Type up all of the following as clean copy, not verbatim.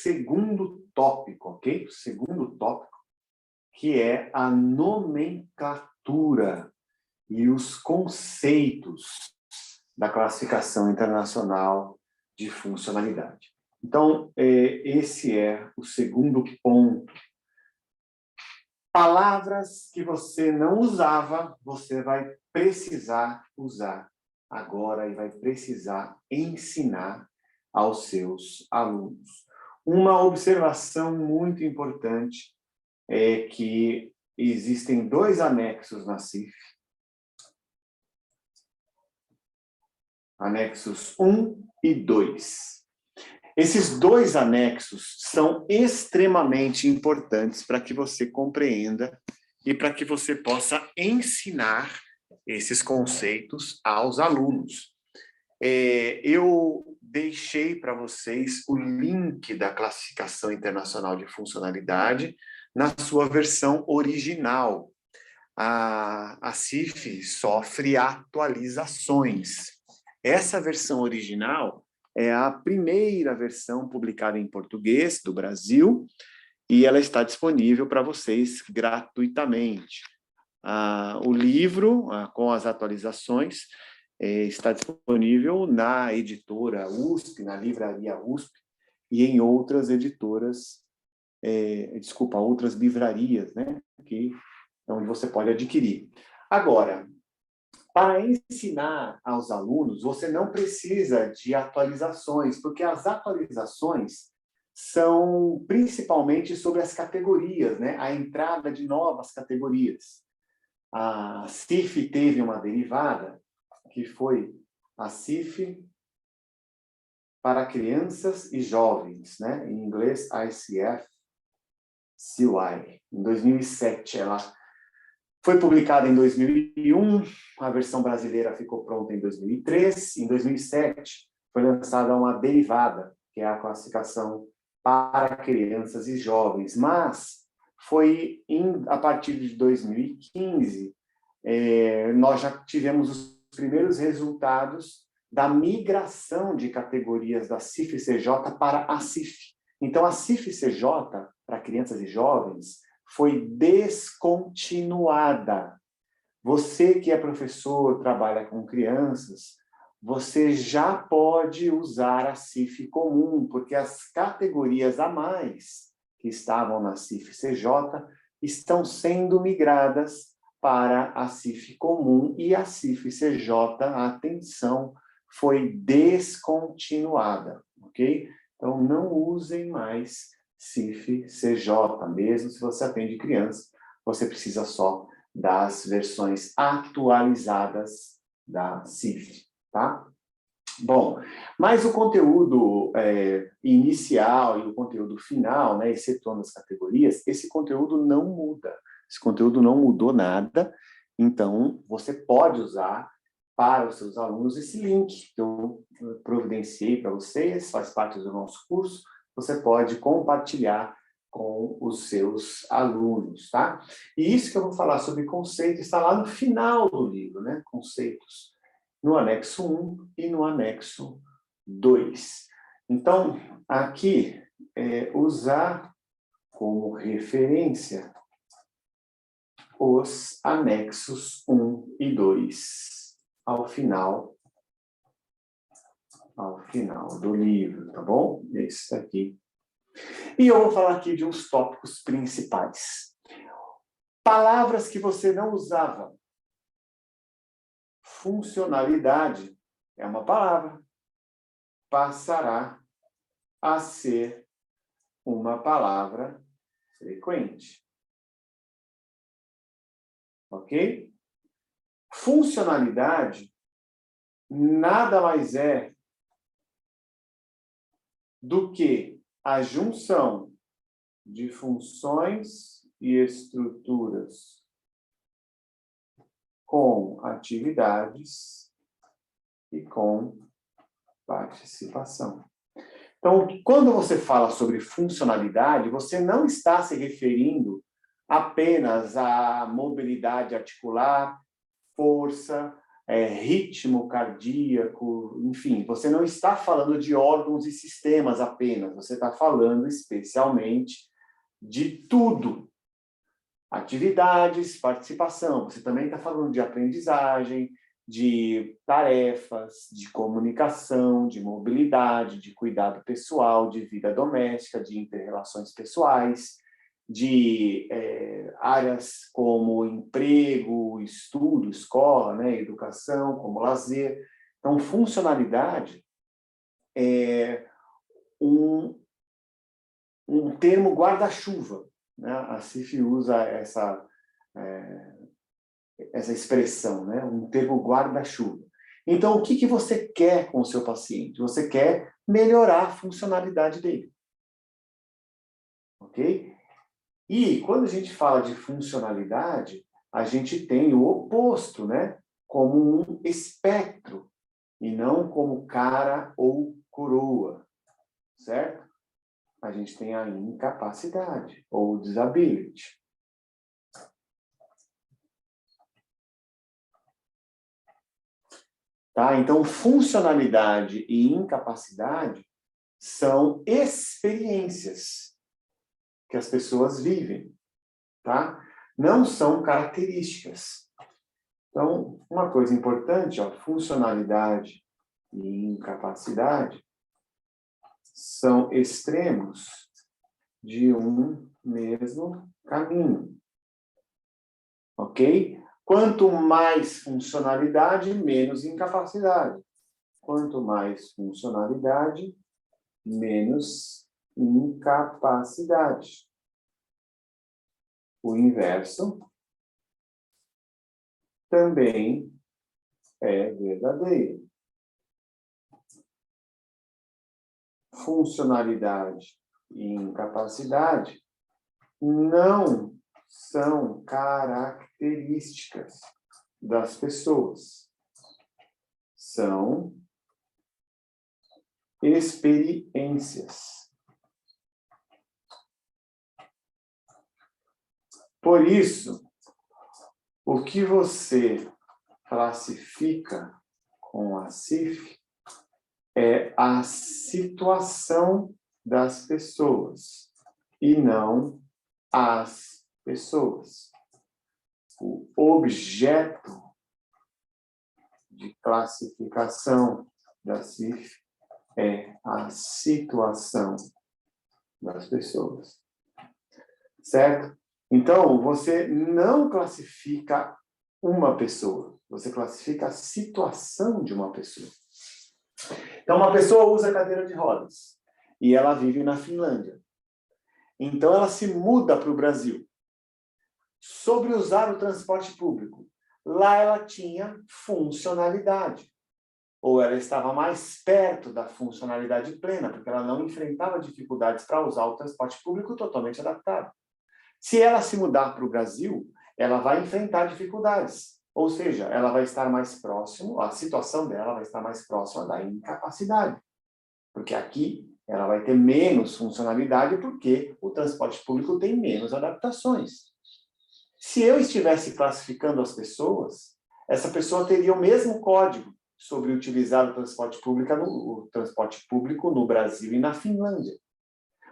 segundo tópico, ok? O segundo tópico, que é a nomenclatura e os conceitos da classificação internacional de funcionalidade. Então, esse é o segundo ponto. Palavras que você não usava, você vai precisar usar agora e vai precisar ensinar aos seus alunos. Uma observação muito importante é que existem 2 anexos na CIF. Anexos 1 e 2. Esses 2 anexos são extremamente importantes para que você compreenda e para que você possa ensinar esses conceitos aos alunos. Eu deixei para vocês o link da Classificação Internacional de Funcionalidade na sua versão original. A CIF sofre atualizações. Essa versão original é a primeira versão publicada em português do Brasil e ela está disponível para vocês gratuitamente. O livro, com as atualizações, está disponível na editora USP, na livraria USP e em outras editoras, outras livrarias, né, onde você pode adquirir. Agora, para ensinar aos alunos, você não precisa de atualizações, porque as atualizações são principalmente sobre as categorias, né? A entrada de novas categorias. A CIF teve uma derivada, que foi a CIF para crianças e jovens, né? Em inglês, ICF-CY. Em 2007, ela foi publicada em 2001, a versão brasileira ficou pronta em 2003. Em 2007, foi lançada uma derivada, que é a classificação para crianças e jovens. Mas foi a partir de 2015, nós já tivemos os primeiros resultados da migração de categorias da CIF-CJ para a CIF. Então, a CIF-CJ, para crianças e jovens, foi descontinuada. Você que é professor, trabalha com crianças, você já pode usar a CIF comum, porque as categorias a mais que estavam na CIF-CJ estão sendo migradas para a CIF comum e a CIF-CJ, atenção, foi descontinuada, ok? Então, não usem mais CIF-CJ, mesmo se você atende criança, você precisa só das versões atualizadas da CIF, tá? Bom, mas o conteúdo inicial e o conteúdo final, né, excetuando as categorias, esse conteúdo não muda. Esse conteúdo não mudou nada, então você pode usar para os seus alunos esse link que eu providenciei para vocês, faz parte do nosso curso, você pode compartilhar com os seus alunos, tá? E isso que eu vou falar sobre conceito está lá no final do livro, né? Conceitos, no anexo 1 e no anexo 2. Então, aqui, usar como referência os anexos 1 e 2 ao final do livro, tá bom? Esse aqui. E eu vou falar aqui de uns tópicos principais. Palavras que você não usava. Funcionalidade é uma palavra. Passará a ser uma palavra frequente. Ok? Funcionalidade nada mais é do que a junção de funções e estruturas com atividades e com participação. Então, quando você fala sobre funcionalidade, você não está se referindo apenas à mobilidade articular, força, ritmo cardíaco, enfim, você não está falando de órgãos e sistemas apenas, você está falando especialmente de tudo. Atividades, participação, você também está falando de aprendizagem, de tarefas, de comunicação, de mobilidade, de cuidado pessoal, de vida doméstica, de interrelações pessoais, de áreas como emprego, estudo, escola, né, educação, como lazer. Então, funcionalidade é um termo guarda-chuva, né? A CIF usa essa expressão, né? Um termo guarda-chuva. Então, o que você quer com o seu paciente? Você quer melhorar a funcionalidade dele. Ok? E quando a gente fala de funcionalidade, a gente tem o oposto, né? Como um espectro, e não como cara ou coroa, certo? A gente tem a incapacidade, ou disability. Tá? Então, funcionalidade e incapacidade são experiências que as pessoas vivem, tá? Não são características. Então, uma coisa importante, ó, funcionalidade e incapacidade são extremos de um mesmo caminho. Ok? Quanto mais funcionalidade, menos incapacidade. Quanto mais funcionalidade, menos incapacidade. O inverso também é verdadeiro. Funcionalidade e incapacidade não são características das pessoas. São experiências. Por isso, o que você classifica com a CIF é a situação das pessoas e não as pessoas. O objeto de classificação da CIF é a situação das pessoas. Certo? Então, você não classifica uma pessoa, você classifica a situação de uma pessoa. Então, uma pessoa usa cadeira de rodas e ela vive na Finlândia. Então, ela se muda para o Brasil. Sobre usar o transporte público, lá ela tinha funcionalidade. Ou ela estava mais perto da funcionalidade plena, porque ela não enfrentava dificuldades para usar o transporte público totalmente adaptado. Se ela se mudar para o Brasil, ela vai enfrentar dificuldades. Ou seja, ela vai estar mais próximo, a situação dela vai estar mais próxima da incapacidade. Porque aqui ela vai ter menos funcionalidade, porque o transporte público tem menos adaptações. Se eu estivesse classificando as pessoas, essa pessoa teria o mesmo código sobre utilizar o transporte público no Brasil e na Finlândia.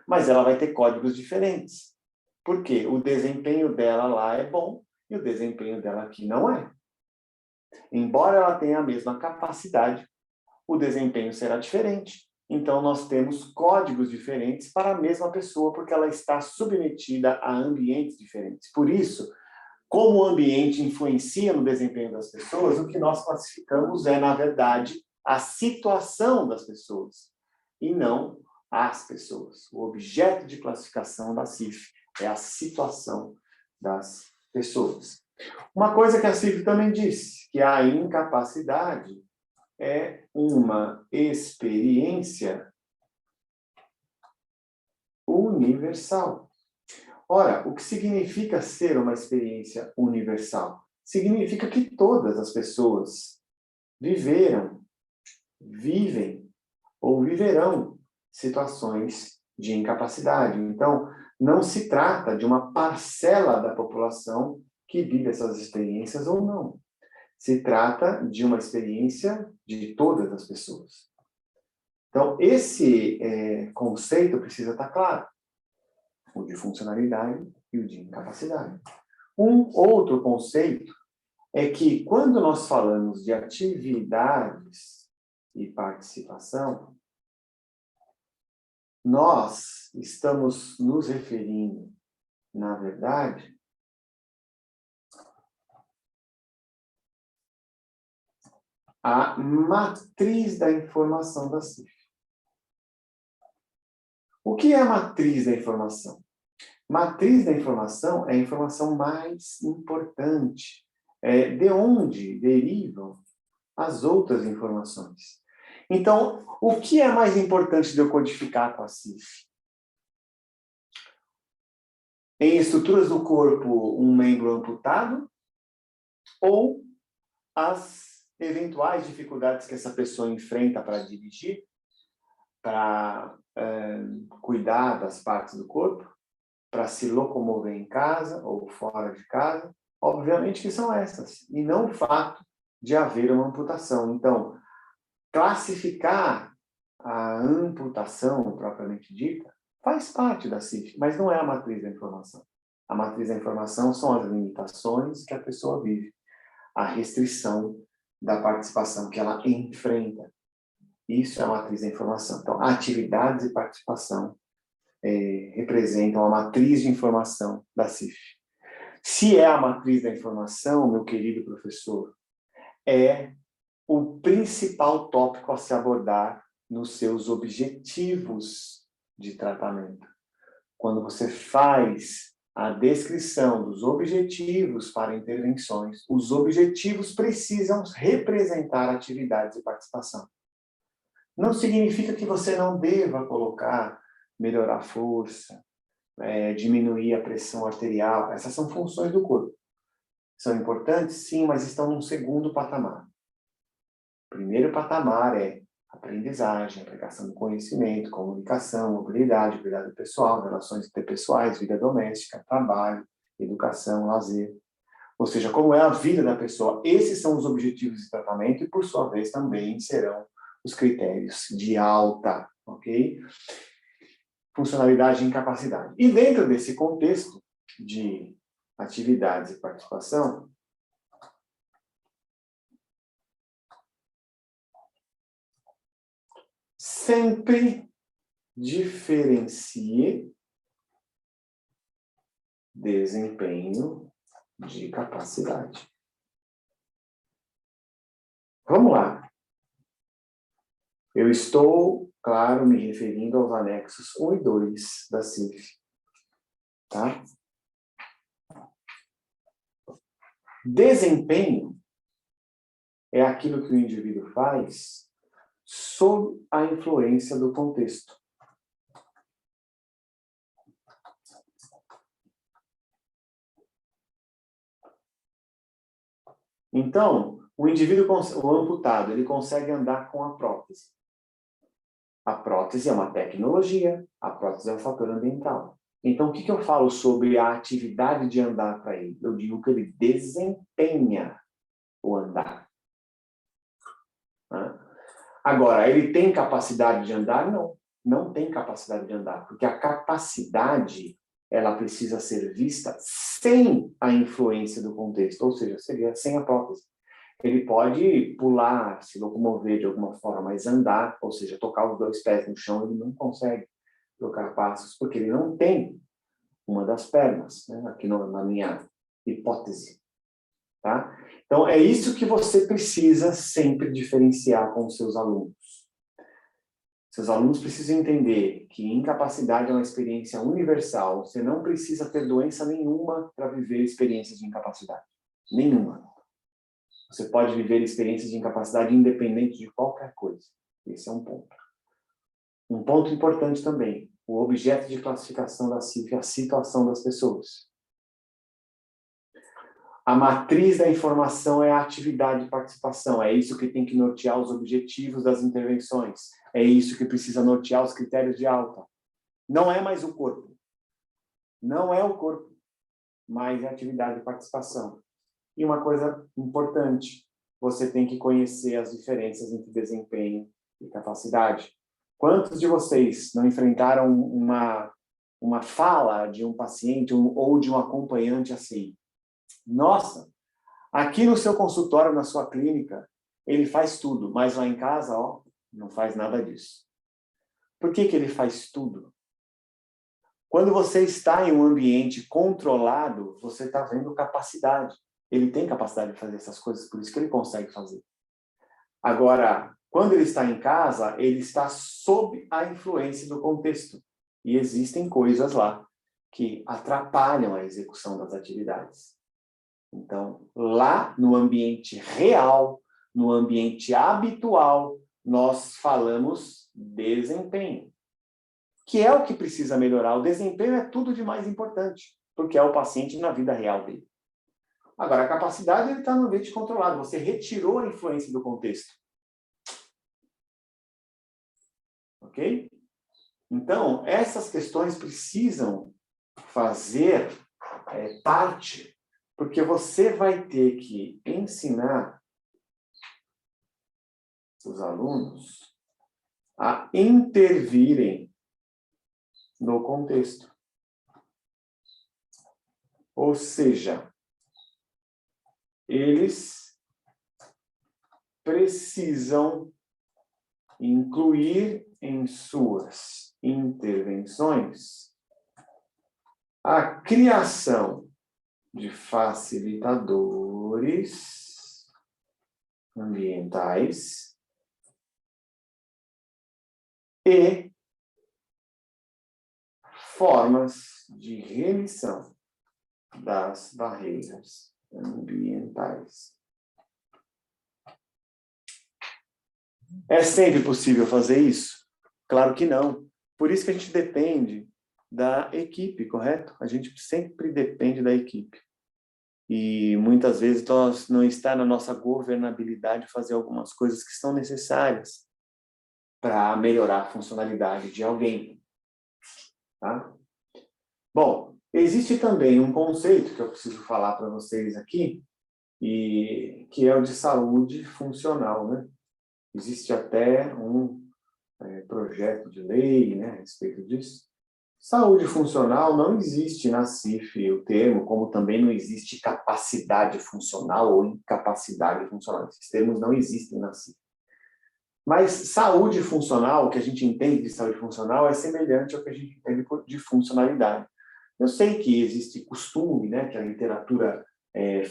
Mas ela vai ter códigos diferentes. Por quê? O desempenho dela lá é bom e o desempenho dela aqui não é. Embora ela tenha a mesma capacidade, o desempenho será diferente. Então, nós temos códigos diferentes para a mesma pessoa, porque ela está submetida a ambientes diferentes. Por isso, como o ambiente influencia no desempenho das pessoas, o que nós classificamos é, na verdade, a situação das pessoas, e não as pessoas. O objeto de classificação da CIF é a situação das pessoas. Uma coisa que a CIF também disse, que a incapacidade é uma experiência universal. Ora, o que significa ser uma experiência universal? Significa que todas as pessoas viveram, vivem ou viverão situações de incapacidade. Então, não se trata de uma parcela da população que vive essas experiências ou não. Se trata de uma experiência de todas as pessoas. Então, esse conceito precisa estar claro. O de funcionalidade e o de incapacidade. Um outro conceito é que, quando nós falamos de atividades e participação, nós estamos nos referindo, na verdade, à matriz da informação da CIF. O que é a matriz da informação? Matriz da informação é a informação mais importante, de onde derivam as outras informações. Então, o que é mais importante de eu codificar com a CIF? Em estruturas do corpo, um membro amputado ou as eventuais dificuldades que essa pessoa enfrenta para dirigir, para cuidar das partes do corpo, para se locomover em casa ou fora de casa? Obviamente que são essas, e não o fato de haver uma amputação. Então, classificar a amputação propriamente dita faz parte da CIF, mas não é a matriz da informação. A matriz da informação são as limitações que a pessoa vive, a restrição da participação que ela enfrenta. Isso é a matriz da informação. Então, atividades e participação representam a matriz de informação da CIF. Se é a matriz da informação, meu querido professor, é o principal tópico a se abordar nos seus objetivos de tratamento. Quando você faz a descrição dos objetivos para intervenções, os objetivos precisam representar atividades e participação. Não significa que você não deva colocar, melhorar a força, diminuir a pressão arterial. Essas são funções do corpo. São importantes, sim, mas estão num segundo patamar. O primeiro patamar é aprendizagem, aplicação do conhecimento, comunicação, mobilidade, cuidado pessoal, relações interpessoais, vida doméstica, trabalho, educação, lazer. Ou seja, como é a vida da pessoa. Esses são os objetivos de tratamento e, por sua vez, também serão os critérios de alta, ok? Funcionalidade e incapacidade. E dentro desse contexto de atividades e participação, sempre diferencie desempenho de capacidade. Vamos lá. Eu estou, claro, me referindo aos anexos 1 e 2 da CIF. Tá? Desempenho é aquilo que o indivíduo faz sob a influência do contexto. Então, o indivíduo, o amputado, ele consegue andar com a prótese. A prótese é uma tecnologia, a prótese é um fator ambiental. Então, o que eu falo sobre a atividade de andar para ele? Eu digo que ele desempenha o andar. Agora, ele tem capacidade de andar? Não, não tem capacidade de andar, porque a capacidade, ela precisa ser vista sem a influência do contexto, ou seja, seria sem a prótese. Ele pode pular, se locomover de alguma forma, mas andar, ou seja, tocar os 2 pés no chão, ele não consegue trocar passos, porque ele não tem uma das pernas, né? Aqui na minha hipótese. Tá? Então, é isso que você precisa sempre diferenciar com os seus alunos. Seus alunos precisam entender que incapacidade é uma experiência universal. Você não precisa ter doença nenhuma para viver experiências de incapacidade. Nenhuma. Você pode viver experiências de incapacidade independente de qualquer coisa. Esse é um ponto. Um ponto importante também, o objeto de classificação da CIF é a situação das pessoas. A matriz da informação é a atividade de participação. É isso que tem que nortear os objetivos das intervenções. É isso que precisa nortear os critérios de alta. Não é mais o corpo. Não é o corpo, mas é a atividade de participação. E uma coisa importante, você tem que conhecer as diferenças entre desempenho e capacidade. Quantos de vocês não enfrentaram uma fala de um paciente ou de um acompanhante assim? Nossa, aqui no seu consultório, na sua clínica, ele faz tudo, mas lá em casa, ó, não faz nada disso. Por que ele faz tudo? Quando você está em um ambiente controlado, você está vendo capacidade. Ele tem capacidade de fazer essas coisas, por isso que ele consegue fazer. Agora, quando ele está em casa, ele está sob a influência do contexto. E existem coisas lá que atrapalham a execução das atividades. Então, lá no ambiente real, no ambiente habitual, nós falamos desempenho, que é o que precisa melhorar. O desempenho é tudo de mais importante, porque é o paciente na vida real dele. Agora, a capacidade está no ambiente controlado. Você retirou a influência do contexto. Ok? Então, essas questões precisam fazer parte, porque você vai ter que ensinar os alunos a intervirem no contexto. Ou seja, eles precisam incluir em suas intervenções a criação de facilitadores ambientais e formas de remissão das barreiras ambientais. É sempre possível fazer isso? Claro que não. Por isso que a gente depende da equipe, correto? A gente sempre depende da equipe. E muitas vezes não está na nossa governabilidade fazer algumas coisas que são necessárias para melhorar a funcionalidade de alguém. Tá? Bom, existe também um conceito que eu preciso falar para vocês aqui, e que é o de saúde funcional, né? Existe até um projeto de lei, né, a respeito disso. Saúde funcional não existe na CIF, o termo, como também não existe capacidade funcional ou incapacidade funcional. Esses termos não existem na CIF. Mas saúde funcional, o que a gente entende de saúde funcional, é semelhante ao que a gente entende de funcionalidade. Eu sei que existe costume, né, que a literatura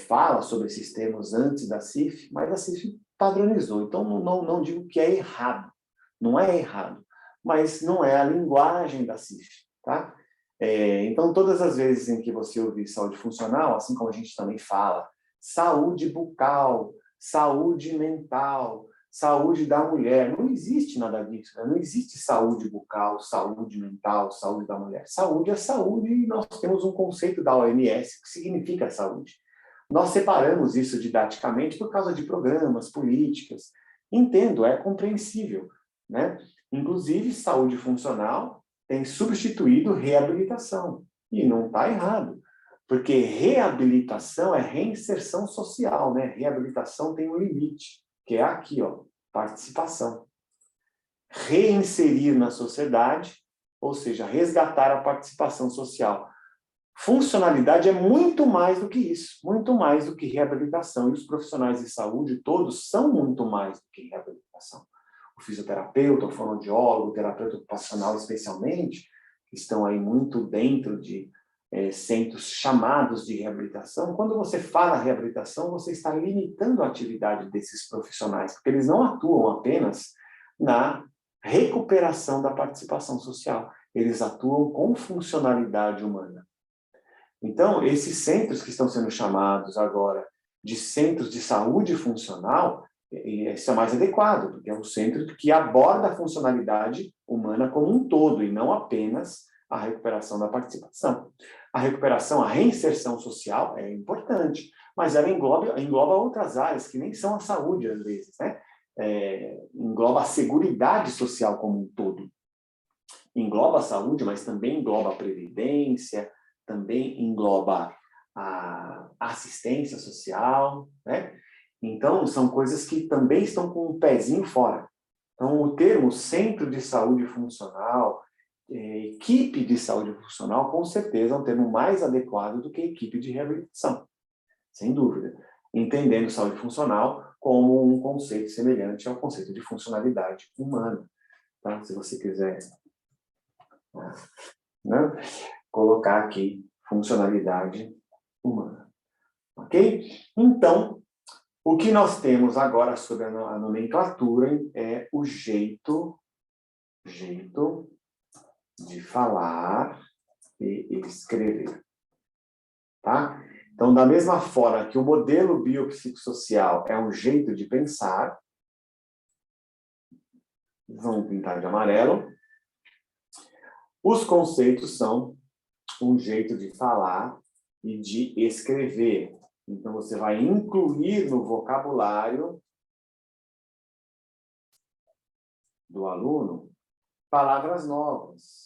fala sobre esses termos antes da CIF, mas a CIF padronizou. Então, não digo que é errado. Não é errado. Mas não é a linguagem da CIF. Tá? Então, todas as vezes em que você ouvir saúde funcional, assim como a gente também fala, saúde bucal, saúde mental, saúde da mulher, não existe nada disso. Né? Não existe saúde bucal, saúde mental, saúde da mulher. Saúde é saúde e nós temos um conceito da OMS que significa saúde. Nós separamos isso didaticamente por causa de programas, políticas. Entendo, é compreensível, né? Inclusive, saúde funcional tem substituído reabilitação. E não está errado, porque reabilitação é reinserção social, né? Reabilitação tem um limite, que é aqui, ó, participação. Reinserir na sociedade, ou seja, resgatar a participação social. Funcionalidade é muito mais do que isso, muito mais do que reabilitação. E os profissionais de saúde todos são muito mais do que reabilitação. O fisioterapeuta, o fonoaudiólogo, o terapeuta ocupacional especialmente, que estão aí muito dentro de centros chamados de reabilitação. Quando você fala reabilitação, você está limitando a atividade desses profissionais, porque eles não atuam apenas na recuperação da participação social, eles atuam com funcionalidade humana. Então, esses centros que estão sendo chamados agora de centros de saúde funcional, isso é mais adequado, porque é um centro que aborda a funcionalidade humana como um todo, e não apenas a recuperação da participação. A recuperação, a reinserção social é importante, mas ela engloba outras áreas que nem são a saúde, às vezes, né? Engloba a seguridade social como um todo. Engloba a saúde, mas também engloba a previdência, também engloba a assistência social, né? Então, são coisas que também estão com um pezinho fora. Então, o termo centro de saúde funcional, equipe de saúde funcional, com certeza é um termo mais adequado do que equipe de reabilitação, sem dúvida. Entendendo saúde funcional como um conceito semelhante ao conceito de funcionalidade humana. Tá? Se você quiser, né, colocar aqui funcionalidade humana. Ok? Então, o que nós temos agora sobre a nomenclatura é o jeito de falar e escrever. Tá? Então, da mesma forma que o modelo biopsicossocial é um jeito de pensar, vamos pintar de amarelo, os conceitos são um jeito de falar e de escrever. Então, você vai incluir no vocabulário do aluno palavras novas.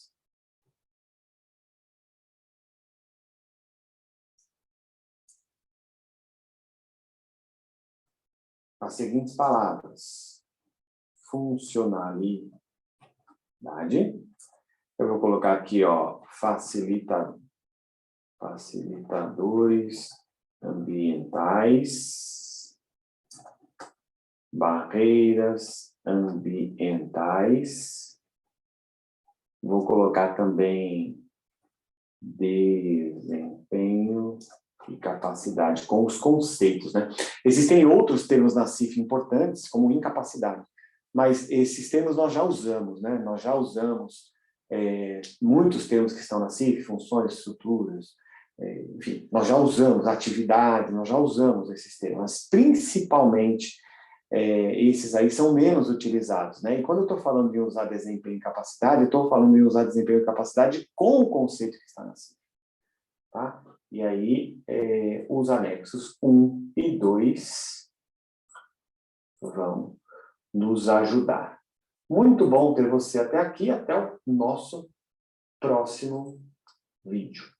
As seguintes palavras: funcionalidade. Eu vou colocar aqui, ó, facilitadores ambientais, barreiras ambientais. Vou colocar também desempenho e capacidade, com os conceitos, né? Existem outros termos na CIF importantes, como incapacidade, mas esses termos nós já usamos, né? Nós já usamos muitos termos que estão na CIF, funções, estruturas, enfim, nós já usamos atividade, nós já usamos esses termos, mas principalmente esses aí são menos utilizados, né? E quando eu estou falando de usar desempenho e capacidade, eu estou falando de usar desempenho e capacidade com o conceito que está na CIF, tá? E aí, os anexos 1 e 2 vão nos ajudar. Muito bom ter você até aqui, até o nosso próximo vídeo.